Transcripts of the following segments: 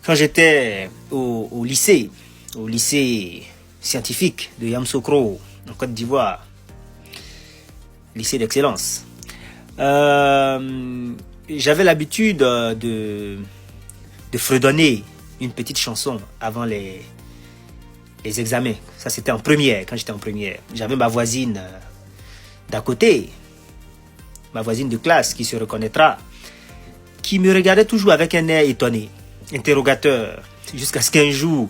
Quand j'étais au lycée scientifique de Yamoussoukro, en Côte d'Ivoire, lycée d'excellence, j'avais l'habitude de fredonner une petite chanson avant les examens. Ça, c'était en première, quand j'étais en première. J'avais ma voisine d'à côté, ma voisine de classe qui se reconnaîtra, qui me regardait toujours avec un air étonné, interrogateur, jusqu'à ce qu'un jour,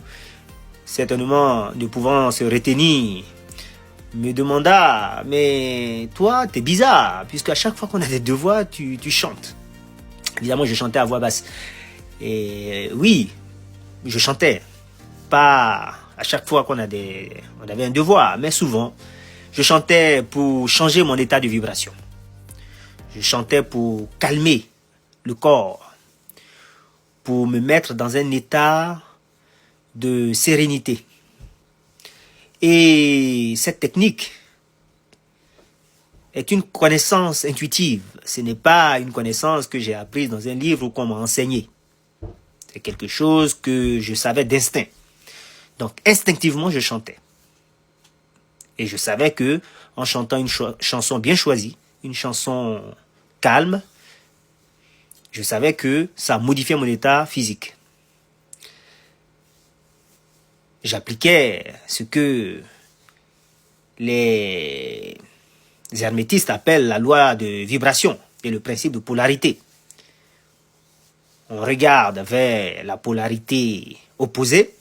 certainement ne pouvant se retenir, me demanda, mais toi, t'es bizarre, puisque à chaque fois qu'on a des devoirs, tu chantes. Évidemment, je chantais à voix basse. Et oui, je chantais. Pas à chaque fois on avait un devoir, mais souvent, je chantais pour changer mon état de vibration. Je chantais pour calmer le corps, pour me mettre dans un état de sérénité. Et cette technique est une connaissance intuitive. Ce n'est pas une connaissance que j'ai apprise dans un livre ou qu'on m'a enseigné. C'est quelque chose que je savais d'instinct. Donc, instinctivement, je chantais. Et je savais que, en chantant une chanson bien choisie, une chanson calme, je savais que ça modifiait mon état physique. J'appliquais ce que les hermétistes appellent la loi de vibration et le principe de polarité. On regarde vers la polarité opposée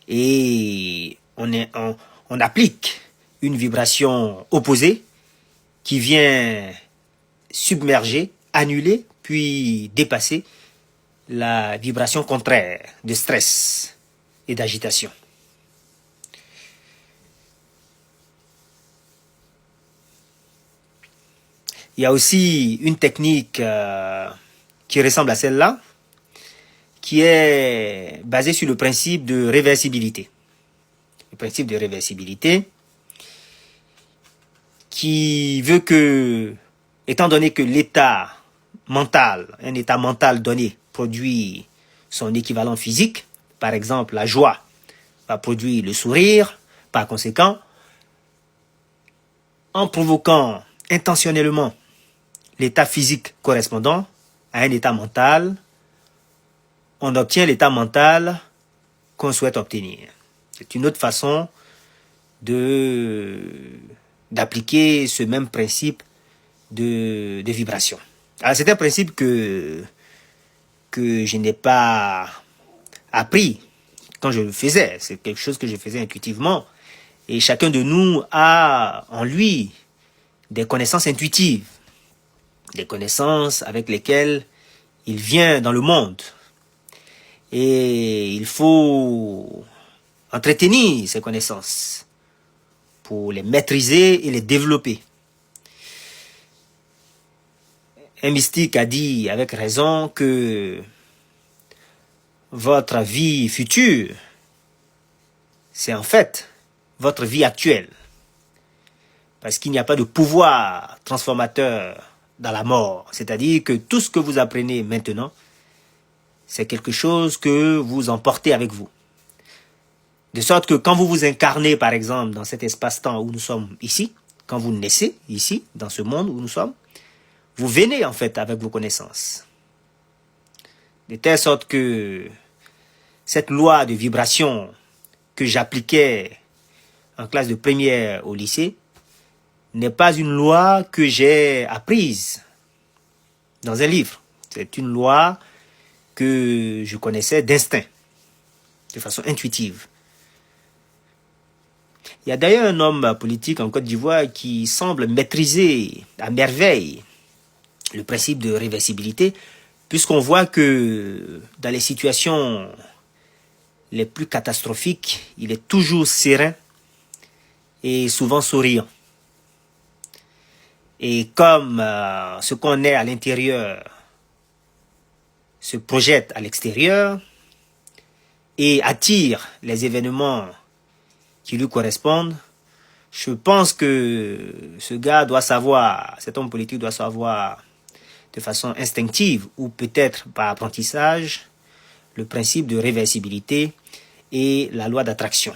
et on applique une vibration opposée qui vient submerger, annuler, puis dépasser la vibration contraire de stress et d'agitation. Il y a aussi une technique qui ressemble à celle-là, qui est basée sur le principe de réversibilité. Le principe de réversibilité qui veut que, étant donné que l'état mental, un état mental donné, produit son équivalent physique, par exemple la joie va produire le sourire, par conséquent, en provoquant intentionnellement l'état physique correspondant à un état mental, on obtient l'état mental qu'on souhaite obtenir. C'est une autre façon d'appliquer ce même principe de vibration. Alors c'est un principe que je n'ai pas appris quand je le faisais. C'est quelque chose que je faisais intuitivement. Et chacun de nous a en lui des connaissances intuitives, des connaissances avec lesquelles il vient dans le monde. Et il faut entretenir ces connaissances pour les maîtriser et les développer. Un mystique a dit avec raison que votre vie future, c'est en fait votre vie actuelle. Parce qu'il n'y a pas de pouvoir transformateur dans la mort. C'est-à-dire que tout ce que vous apprenez maintenant, c'est quelque chose que vous emportez avec vous. De sorte que quand vous vous incarnez, par exemple, dans cet espace-temps où nous sommes ici, quand vous naissez ici, dans ce monde où nous sommes, vous venez en fait avec vos connaissances. De telle sorte que cette loi de vibration que j'appliquais en classe de première au lycée n'est pas une loi que j'ai apprise dans un livre. C'est une loi que je connaissais d'instinct, de façon intuitive. Il y a d'ailleurs un homme politique en Côte d'Ivoire qui semble maîtriser à merveille le principe de réversibilité, puisqu'on voit que dans les situations les plus catastrophiques, il est toujours serein et souvent souriant. Et comme ce qu'on est à l'intérieur se projette à l'extérieur et attire les événements qui lui correspondent, je pense que ce gars doit savoir, cet homme politique doit savoir de façon instinctive ou peut-être par apprentissage, le principe de réversibilité et la loi d'attraction.